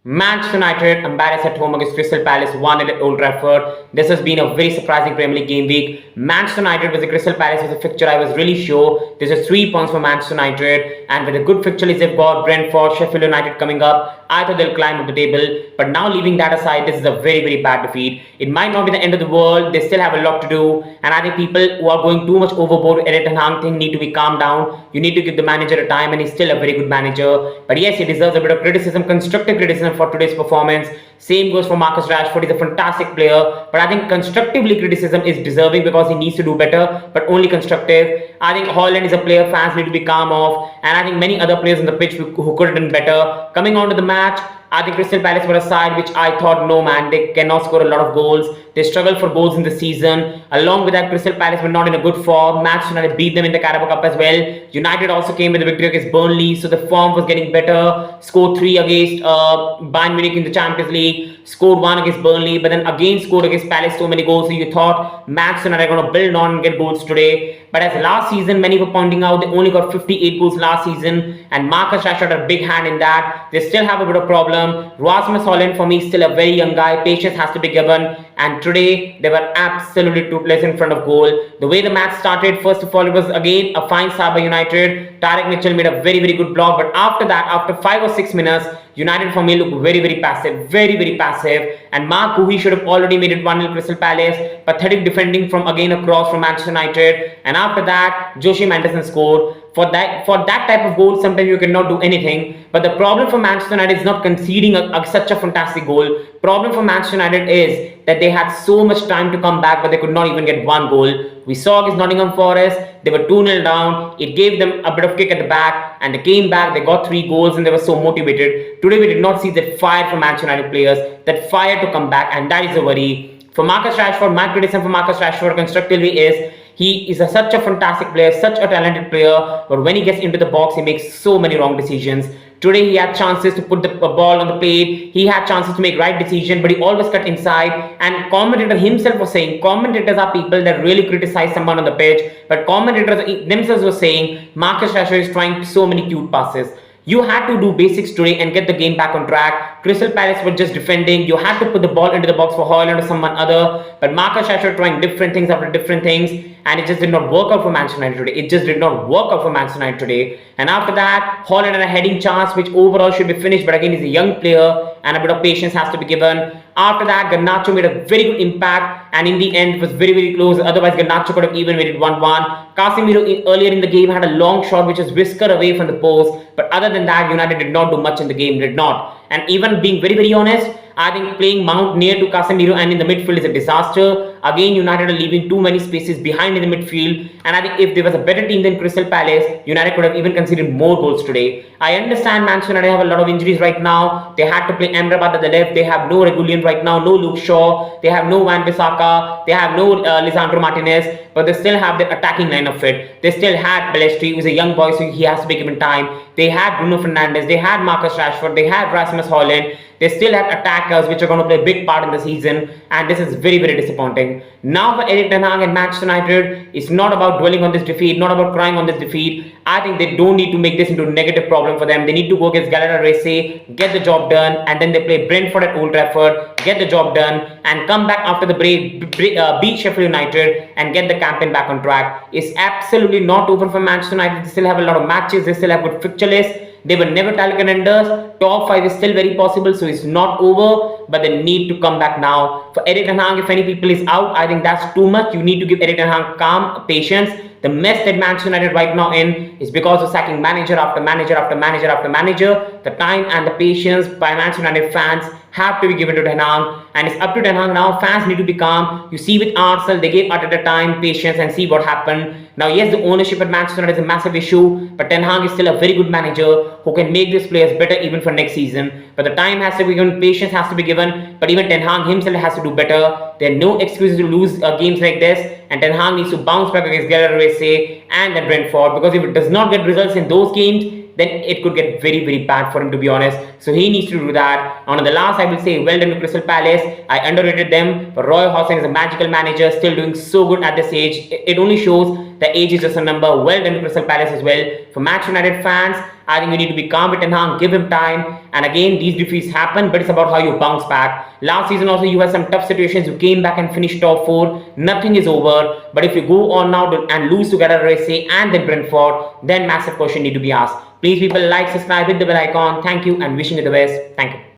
Manchester United embarrassed at home against Crystal Palace 1-0 at Old Trafford. This has been a very surprising Premier League game week. Manchester United versus Crystal Palace was a fixture I was really sure this is 3 points for Manchester United, and with a good fixture list they've got Brentford, Sheffield United coming up, I thought they'll climb up the table. But now leaving that aside, this is a very bad defeat. It might not be the end of the world. They still have a lot to do, and I think people who are going too much overboard with Erik Ten Hag thing need to be calmed down. You need to give the manager a time, and he's still a very good manager. But yes, he deserves a bit of criticism, constructive criticism for today's performance. Same goes for Marcus Rashford. He's a fantastic player, but I think constructively criticism is deserving because he needs to do better, but only constructive. I think Hojlund is a player fans need to be calm off, and I think many other players on the pitch who could have done better. Coming on to the match, I think Crystal Palace were a side which I thought, no man, they cannot score a lot of goals. They struggled for goals in the season. Along with that, Crystal Palace were not in a good form. Manchester United beat them in the Carabao Cup as well. United also came with a victory against Burnley, so the form was getting better. Scored 3 against Bayern Munich in the Champions League. Scored 1 against Burnley, but then again scored against Palace so many goals. So you thought Manchester United are going to build on and get goals today. But as last season, many were pointing out, they only got 58 goals last season, and Marcus Rashford had a big hand in that. They still have a bit of problem. Rasmus Hojlund for me is still a very young guy. Patience has to be given, and today they were absolutely toothless in front of goal. The way the match started, first of all, it was again a fine start by United. Tarek Mitchell made a very good block, but after that, after 5 or 6 minutes, United for me looked very passive, very passive. And Mark Guhi should have already made it 1-0 Crystal Palace. Pathetic defending from again a cross from Manchester United. And after that, Joshua Anderson scored. For that type of goal, sometimes you cannot do anything. But the problem for Manchester United is not conceding such a fantastic goal. Problem for Manchester United is that they had so much time to come back, but they could not even get one goal. We saw against Nottingham Forest, they were 2-0 down. It gave them a bit of kick at the back, and they came back, they got 3 goals, and they were so motivated. Today we did not see that fire from Manchester United players, that fire to come back, and that is a worry. For Marcus Rashford, my criticism for Marcus Rashford constructively is he is such a fantastic player, such a talented player, but when he gets into the box, he makes so many wrong decisions. Today he had chances to put the ball on the plate, he had chances to make right decision, but he always cut inside. And commentator himself was saying, commentators are people that really criticize someone on the pitch, but commentators themselves were saying Marcus Rashford is trying so many cute passes. You had to do basics today and get the game back on track. Crystal Palace were just defending. You had to put the ball into the box for Hojlund or someone other. But Marcus Rashford trying different things after different things, and it just did not work out for Manchester United today. It just did not work out for Manchester United today. And after that, Hojlund had a heading chance which overall should be finished, but again he's a young player and a bit of patience has to be given. After that, Garnacho made a very good impact, and in the end it was very close. Otherwise, Garnacho could have even made it 1-1. Casemiro earlier in the game had a long shot which was whisked away from the post, but other than that, United did not do much in the game, did not. And even being very honest, I think playing Mount near to Casemiro and in the midfield is a disaster. Again, United are leaving too many spaces behind in the midfield, and I think if there was a better team than Crystal Palace, United could have even conceded more goals today. I understand Manchester United have a lot of injuries right now. They had to play Amrabat at the left. They have no Regulian right now, no Luke Shaw. They have no Wan-Bissaka. They have no Lisandro Martinez, but they still have their attacking line of it. They still had Balestri, who's a young boy, so he has to be given time. They had Bruno Fernandes. They had Marcus Rashford. They had Rasmus Hojlund. They still have attackers which are going to play a big part in the season, and this is very disappointing. Now for Erik Ten Hag and Manchester United, it's not about dwelling on this defeat, not about crying on this defeat. I think they don't need to make this into a negative problem for them. They need to go against Galatasaray, get the job done, and then they play Brentford at Old Trafford, get the job done, and come back after the break, beat Sheffield United, and get the campaign back on track. It's absolutely not over for Manchester United. They still have a lot of matches, they still have good fixture list. They were never title contenders. Top 5 is still very possible, so it's not over, but they need to come back now. For Erik Ten Hag, if any people is out, I think that's too much. You need to give Erik Ten Hag calm, patience. The mess that Manchester United right now in is because of sacking manager after manager after manager after manager. The time and the patience by Manchester United fans have to be given to Ten Hag, and it's up to Ten Hag now. Fans need to be calm. You see with Arsenal, they gave Arteta time, patience, and see what happened. Now yes, the ownership at Manchester United is a massive issue, but Ten Hag is still a very good manager who can make these players better even for next season. But the time has to be given, patience has to be given, but even Ten Hag himself has to do better. There are no excuses to lose games like this, and Ten Hag needs to bounce back against Galatasaray and then Brentford, because if it does not get results in those games, then it could get very, very bad for him, to be honest. So he needs to do that. And on the last, I will say, well done to Crystal Palace. I underrated them, but Roy Hodgson is a magical manager, still doing so good at this age. It only shows the age is just a number. Well done to Crystal Palace as well. For Manchester United fans, I think we need to be calm with Ten Hag, give him time. And again, these defeats happen, but it's about how you bounce back. Last season also, you had some tough situations. You came back and finished top 4. Nothing is over. But if you go on now and lose to Galatasaray and then Brentford, then massive question need to be asked. Please, people, like, subscribe, hit the bell icon. Thank you and wishing you the best. Thank you.